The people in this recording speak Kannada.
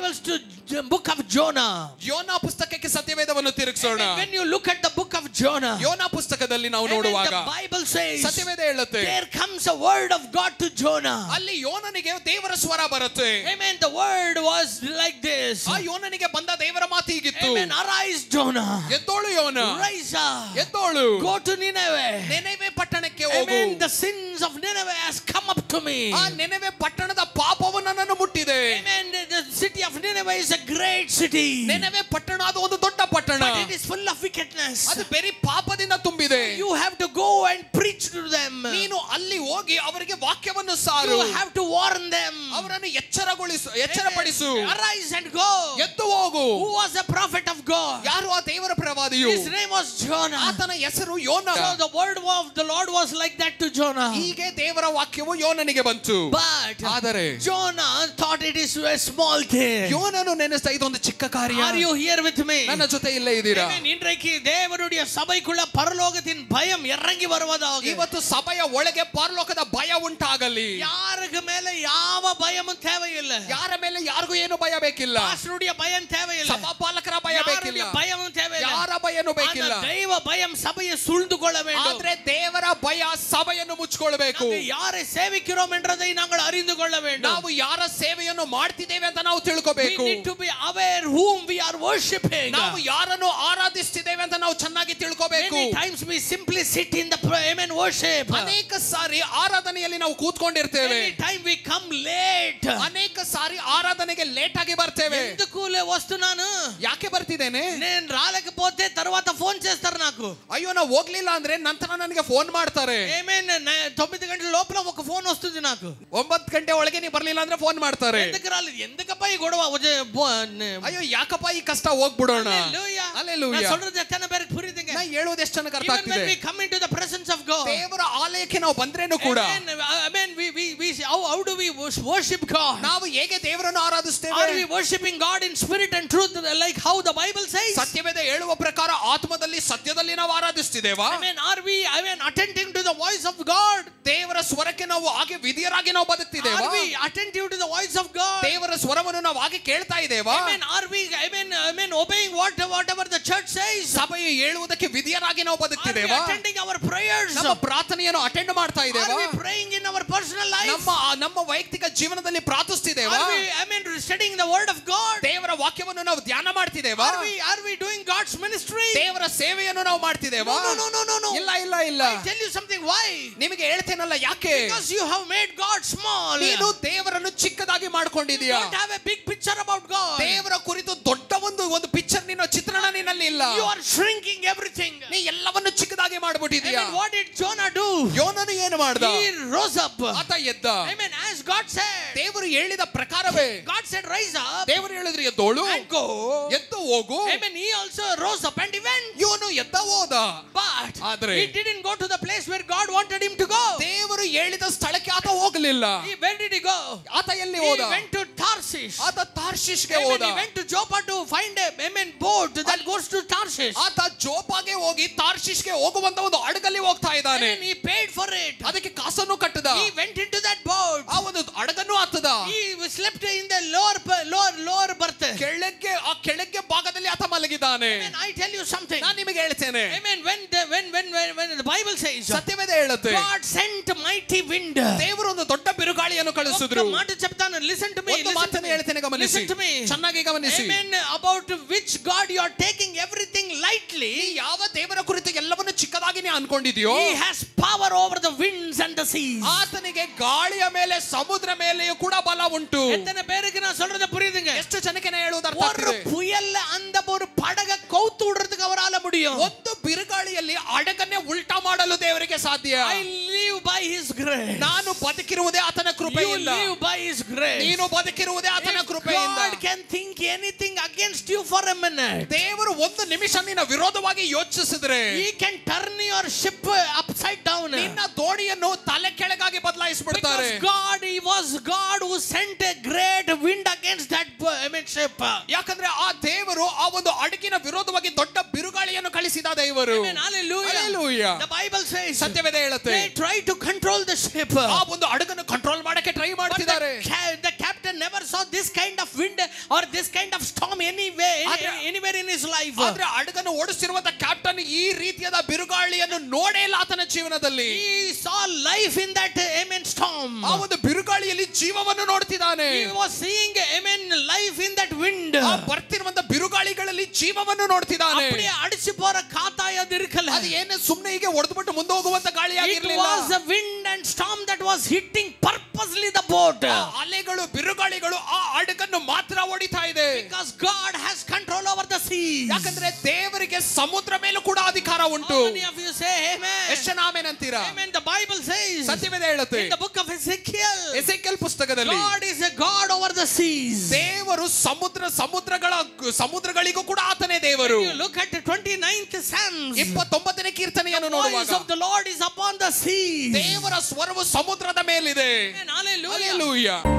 Bibles to the book of Jonah. ಯೋನಾ ಪುಸ್ತಕಕ್ಕೆ ಸತ್ಯವೇದವನ್ನು ತಿರುಗಿಸೋಣ. When you look at the book of Jonah, ಯೋನಾ ಪುಸ್ತಕದಲ್ಲಿ ನಾವು ನೋಡುವಾಗ the Bible says, ಸತ್ಯವೇದ ಹೇಳುತ್ತೆ, there comes a word of God to Jonah. ಅಲ್ಲಿ ಯೋನನಿಗೆ ದೇವರ ಸ್ವರ ಬರುತ್ತೆ. Amen. The word was like this. ಆ ಯೋನನಿಗೆ ಬಂದ ದೇವರ ಮಾತು ಹೀಗಿತ್ತು. Amen. Arise, Jonah. ಎದ್ದೋಳು ಯೋನ, Rise up. ಎದ್ದೋಳು, Go to Nineveh. ನೆನೆವೆ ಪಟ್ಟಣಕ್ಕೆ ಹೋಗು. Amen. The sins of Nineveh has come up to me. ಆ ನೆನೆವೆ ಪಟ್ಟಣದ ಪಾಪವು ನನ್ನನ್ನು ಮುಟ್ಟಿದೆ. Amen. The city of Nineveh is a great city. ನೆನೆವೆ ಪಟ್ಟಣ ಅದು ಒಂದು ದೊಡ್ಡ ಪಟ್ಟಣ. But it is full of wickedness. ಅದು ಬರೀ ಪಾಪದಿಂದ ತುಂಬಿದೆ. You have to go and preach to them. ನೀನು ಅಲ್ಲಿ ಹೋಗಿ ಅವರಿಗೆ ವಾಕ್ಯವನ್ನು ಸಾರು. You have to warn them. ಅವರನ್ನು ಎಚ್ಚರಪಡಿಸು. Arise and go. ಎದ್ದು ಹೋಗು. Who was a prophet of God? ಯಾರು ಆ ದೇವರ ಪ್ರವಾದಿಯು? His name was Jonah. ಆತನ ಹೆಸರು ಯೋನ. So the word of the Lord was like that to Jonah. ಹೀಗೆ ದೇವರ ವಾಕ್ಯವು ಯೋನನಿಗೆ ಬಂತು. But ಆದರೆ Jonah thought it is a small thing. ಯೋನನು ನೆನೆಸ್ತಾ ಇದೊಂದು ಚಿಕ್ಕ ಕಾರ್ಯ. Are you here with me? ನನ್ನ ಜೊತೆ ಇಲ್ಲೇ ಇದ್ದೀರಾ? இன்றைக்கு தேவனுடைய சபைக்குள்ள பரலோகத்தின் பயம் இறங்கி வருவதாக. ಇವತ್ತು ಸಭೆಯ ಒಳಗೆ ಪರಲೋಕದ ಭಯ ಉಂಟಾಗಲಿ. ಯಾರಿಗೆ ಮೇಲೆ ಯಾವ ಭಯಮೂ தேவையிಲ್ಲ. ಯಾರ ಮೇಲೆ ಯಾರಿಗೂ ಏನು ಭಯ ಬೇಕಿಲ್ಲ. ಪಾಸ್ಟರುடைய ಭயம் தேவையிಲ್ಲ. ಸಭಾಪಾಲಕರ ಭಯ ಬೇಕಿಲ್ಲ. ಭಯಮೂ தேவையிಲ್ಲ. ಯಾರ ಭಯನೂ ಬೇಕಿಲ್ಲ. ದೈವ ಭಯಂ ಸಭೆயை சூழ்ந்துகொள்ள வேண்டும். ಆದರೆ ದೇವರ ಭಯ ಸಭೆಯನ್ನು ಮುಚ್ಚಿಕೊಳ್ಳಬೇಕು. ಯಾರೇ ಸೇವಿக்கிறோம் ಎಂಬುದನ್ನು ನಾವು ಅರಿತುಕೊಳ್ಳ வேண்டும். ನಾವು ಯಾರ ಸೇವೆಯನ್ನು ಮಾಡ್ತಿದ್ದೇವೆ ಅಂತ ನಾವು ತಿಳ್ಕೋಬೇಕು. We need to be aware whom we are worshiping. ನಾವು ಯಾರನ್ನು ಆರಾಧಿಸ್ತಿದ್ದೇವೆ ಅಂತ ನಾವು ಚೆನ್ನಾಗಿ ತಿಳ್ಕೋಬೇಕು. Many times we simply sit in the amen worship. ಅನೇಕ ಸಾರಿ ಆರಾಧನೆಯಲ್ಲಿ ನಾವು ಕೂತ್ಕೊಂಡಿರ್ತೇವೆ. Many time we come late. ಅನೇಕ ಸಾರಿ ಆರಾಧನೆಗೆ ಲೇಟ್ ಆಗಿ ಬರ್ತೇವೆ. ఎందుకులే వస్తున్నాను, ಯಾಕೆ ಬರ್ತಿದ್ದೇನೆ, నేను రాలేకపోతే తర్వాత ఫోన్ చేస్తారు నాకు. ಅಯ್ಯೋ ನಾವು ಹೋಗ್ಲಿಲ್ಲ ಅಂದ್ರೆ ನಂತರ ನನಗೆ ಫೋನ್ ಮಾಡ್ತಾರೆ. ఏమేన్ 9 గంటల లోపల ఒక ఫోన్ వస్తుంది నాకు. 9 ಗಂಟೆ ಒಳಗೆ ನೀವು ಬರ್ಲಿಲ್ಲ ಅಂದ್ರೆ ಫೋನ್ ಮಾಡ್ತಾರೆ. ఎందుకు రాలేదు, ఎందుకಪ್ಪ ಈ గొడవ, ಅಯ್ಯೋ ಯಾಕಪ್ಪ ಈ ಕಷ್ಟ ಹೋಗ್ಬಿಡೋಣ. Hallelujah. நான் சொல்றது எத்தனை பேருக்கு புரியுதுங்க? ನಾನು ಹೇಳೋದು ಎಷ್ಟು ಜನಕ್ಕೆ ಅರ್ಥ ಆಗ್ತಿದೆ? When we come into the presence of God, ದೇವರ ಆಲಯಕ್ಕೆ ನಾವು ಬಂದ್ರೇನು ಕೂಡ, amen, we how do we worship God? ನಾವು ಹೇಗೆ ದೇವರನ್ನು ಆರಾಧಿಸ್ತೇವೆ? Are we worshiping God in spirit and truth like how the Bible says? ಸತ್ಯವೇದ ಹೇಳುವ ಪ್ರಕಾರ ಆತ್ಮದಲ್ಲಿ ಸತ್ಯದಲ್ಲಿ ನಾವು ಆರಾಧಿಸ್ತಿದ್ದೇವಾ? Amen. Are we attending to the voice of God? ದೇವರ ಸ್ವರಕ್ಕೆ ನಾವು ಹಾಗೆ ವಿಧಿಯರಾಗಿ ನಾವು ಬದುಕ್ತಿದ್ದೇವಾ? Are we attentive to the voice of God? ದೇವರ ಸ್ವರವನ್ನು ನಾವು ಹಾಗೆ ಕೇಳ್ತಾ ಇದ್ದೇವಾ? Amen. Are we obeying whatever the church says? ಸಭೆಯು ಹೇಳುವುದಕ್ಕೆ ವಿಧಿಯರಾಗಿ ನಾವು ಬದುಕ್ತಿದ್ದೇವಾ? Are we attending our prayers? ನಮ್ಮ ಪ್ರಾರ್ಥನೆಯನ್ನು ಅಟೆಂಡ್ ಮಾಡ್ತಾ ಇದ್ದೇವಾ? Are we praying in our personal life? ನಮ್ಮ ವೈಯಕ್ತಿಕ ಜೀವನದಲ್ಲಿ ಪ್ರಾರ್ಥಿಸ್ತಿದ್ದೇವಾ? Are we studying the word of God? ದೇವರ ವಾಕ್ಯವನ್ನು ನಾವು ಧ್ಯಾನ ಮಾಡ್ತಿದ್ದೇವಾ? Are we doing God's ministry? ದೇವರ ಸೇವೆಯನ್ನು ನಾವು ಮಾಡ್ತಿದ್ದೇವಾ? No. ಇಲ್ಲ. I tell you something. Why? ನಿಮಗೆ ಹೇಳ್ತೇನಲ್ಲ ಯಾಕೆ? Because you have made God small. ನೀನು ದೇವರನ್ನು ಚಿಕ್ಕದಾಗಿ ಮಾಡ್ಕೊಂಡಿದ್ದೀಯಾ? You don't have a big picture about God. ದೇವರ ಕುರಿತು ದೊಡ್ಡ ಒಂದು ಪಿಕ್ಚರ್ ಚಿತ್ರಣ ನಿನ್ನಲ್ಲಿ ಇಲ್ಲ. You are shrinking everything. ನೀ ಎಲ್ಲವನ್ನು ಚಿಕ್ಕದಾಗಿ ಮಾಡ್ಬಿಟ್ಟಿದ್ದೀಯಾ. What did Jonah do? ಯೋನನು ಏನು ಮಾಡ್ದ? He rose up. ಆತ ಎದ್ದ. Amen. As God said. ದೇವರು ಹೇಳಿದ ಪ್ರಕಾರವೇ. God said rise up. ದೇವರು ಹೇಳಿದ್ರು ಎದ್ದೋಳು. And go. ಎದ್ದು ಹೋಗು. Amen. He also rose up and he went. ಇವನು ಎದ್ದ ಹೋದ. But ಆದರೆ he didn't go to the place where God wanted him to go. ದೇವರು ಹೇಳಿದ ಸ್ಥಳಕ್ಕೆ ಆತ ಹೋಗಲಿಲ್ಲ. Where did he go? ಆತ ಎಲ್ಲಿ ಹೋದ? He went to Tarshish. ಆತ ತಾರ್ಷೀಷ್ಗೆ ಹೋದ. He went to Joppa to find a boat that goes to Tarshish. ಆತ ಜೋಪಾಗೆ ಹೋಗಿ ತಾರ್ಷೀಷ್ಗೆ ಹೋಗುವಂತ ಒಂದು ಹಡಗಲ್ಲಿ ಹೋಗ್ತಾ ಇದ್ದಾನೆ. He paid for it. ಅದಕ್ಕೆ ಕಾಸನ್ನು ಕಟ್ಟದ. He went into that boat. ಆ ಒಂದು ಹಡಗನ್ನು ಹತ್ತದ. He slept in the lower berth. ಕೆಳಗೆ ಭಾಗದಲ್ಲಿ ಆತ ಮಲಗಿದ್ದಾನೆ. Amen. I tell you something. ನಾನು ನಿಮಗೆ ಹೇಳ್ತೇನೆ. Amen. When the Bible says, ಸತ್ಯವೇದ ಹೇಳುತ್ತೆ, God sent mighty wind. ದೇವರು ಒಂದು ದೊಡ್ಡ ಬಿರುಗಾಳಿಯನ್ನು ಕಳಿಸಿದ್ರು. ಮಾತು ಚೆಪ್ತಾನೆ. Listen to me. ಒಂದು ಮಾತನ್ನು ಹೇಳ್ತೇನೆ, ಗಮನಿಸಿ. Listen to me. ಚೆನ್ನಾಗಿ ಗಮನಿಸಿ. Amen. About which God you are taking everything lightly. ಯಾವ ದೇವರ ಕುರಿತು ಎಲ್ಲವನ್ನು ಚಿಕ್ಕದಾಗಿ ನೀ ಅನ್ಕೊಂಡಿದ್ಯೋ, He has power over the winds and the seas. ಆತನಿಗೆ ಗಾಳಿಯ ಮೇಲೆ ಸಮುದ್ರ ಮೇಲೆಯೂ ಕೂಡ ಬಲ ಉಂಟು. எத்தனை பேருக்கு நான் சொல்றது புரியுதுங்க? ಎಷ್ಟು ಜನಕ್ಕೆ ನಾನು ಹೇಳುವುದು ಅರ್ಥ ஒரு ಆಗ್ತಿದೆ? புயல்ல அந்த ஒரு படக கவுத்து விடுறதுக்கு அவரால முடியும். ಒಂದು ಬಿರುಗಾಳಿಯಲ್ಲಿ ಹಡಗನ್ನೇ ಉಲ್ಟಾ ಮಾಡಲು ದೇವರಿಗೆ ಸಾಧ್ಯ. I live by His grace. ನಾನು ಬದುಕಿರುವುದೇ ಆತನ ಕೃಪೆಯಿಂದ. You live by His grace. ನೀನು ಬದುಕಿರುವುದೇ ಆತನ ಕೃಪೆಯಿಂದ. God can think anything against you for a minute. ದೇವರು ಒಂದು ನಿಮಿಷ ನಿನ್ನ ವಿರೋಧವಾಗಿ ಯೋಚಿಸಿದ್ರೆ, He can turn your ship upside down. ನಿನ್ನ ದೋಣಿಯನ್ನು ತಲೆ ಕೆಳಗಾಗಿ ಬದಲಾಯಿಸಿಬಿಡ್ತಾರೆ. Because He was God who sent a great wind against that ship. ಯಾಕಂದ್ರೆ ಆ ದೇವರು ಆ ಒಂದು ಹಡಗಿನ ವಿರೋಧವಾಗಿ ದೊಡ್ಡ ಬಿರುಗಾಳಿಯನ್ನು ಕಳಿಸಿದ ದೇವರು. Hallelujah. The Bible says, ಸತ್ಯವೇದ ಹೇಳುತ್ತೆ, they try to control the ship. ಆ ಒಂದು ಹಡಗನ್ನು ಕಂಟ್ರೋಲ್ ಮಾಡಕ್ಕೆ ಟ್ರೈ ಮಾಡ್ತಿದ್ದಾರೆ. The captain never saw this kind of wind or this kind of storm anywhere in his life. ಆದ್ರೆ ಹಡಗನ್ನು ಓಡಿಸಿರುವಂತ ಕ್ಯಾಪ್ಟನ್ ಈ ರೀತಿಯಾದ ಬಿರುಗಾಳಿಯನ್ನು ನೋಡೇ ಇಲ್ಲ ಆತನ ಜೀವನದಲ್ಲಿ. He saw life in that amen storm. ಆ ಒಂದು ಬಿರುಗಾಳಿಯಲ್ಲಿ ಜೀವವನ್ನು ನೋಡ್ತಿದ್ದಾನೆ. He was seeing amen life in that wind. ಆ ಬರ್ತಿರುವಂತ ಬಿರುಗಾಳಿಗಳಲ್ಲಿ ಜೀವವನ್ನು ನೋಡ್ತಿದ್ದಾನೆ. அப்படியே அடிச்சு போற காத்தாயது இருக்கல. ಅದು ಏನು ಸುಮ್ಮನೆ ಹೀಗೆ ಹೊಡೆದುಬಿಟ್ಟು ಮುಂದೆ ಹೋಗುವಂತ ಗಾಳಿಯಾಗಿರಲಿಲ್ಲ. It was a wind and storm that was hitting purposely the boat. ಅಲೆಗಳು ಬಿರುಗಾಳಿಗಳು ಆ ಹಡಗನ್ನು ಮಾತ್ರ ಹೊಡಿತಾ ಇದೆ. Because God has control over the sea. ಯಾಕಂದ್ರೆ ದೇವರಿಗೆ ಸಮುದ್ರ ಮೇಲೂ ಕೂಡ ಅಧಿಕಾರ ಉಂಟು. How many of you say amen? ಎಷ್ಟು ಜನ ಆಮೆನ್ ಅಂತೀರಾ? Amen. The Bible says, ಸತ್ಯವೇದ ಹೇಳುತ್ತೆ, in the book of Ezekiel, ಎಸೆಕಿಯೇಲ್ ಪುಸ್ತಕದಲ್ಲಿ, God is a God over the seas. ದೇವರು ಸಮುದ್ರಗಳಿಗೂ ಕೂಡ ಆತನೇ ದೇವರು. You look at the 29th Psalm. 29ನೇ ಕೀರ್ತನೆಯನ್ನು ನೋಡುವಾಗ, the voice of the Lord is upon the sea. ದೇವರ ಸ್ವರವು ಸಮುದ್ರದ ಮೇಲಿದೆ. Hallelujah. Hallelujah.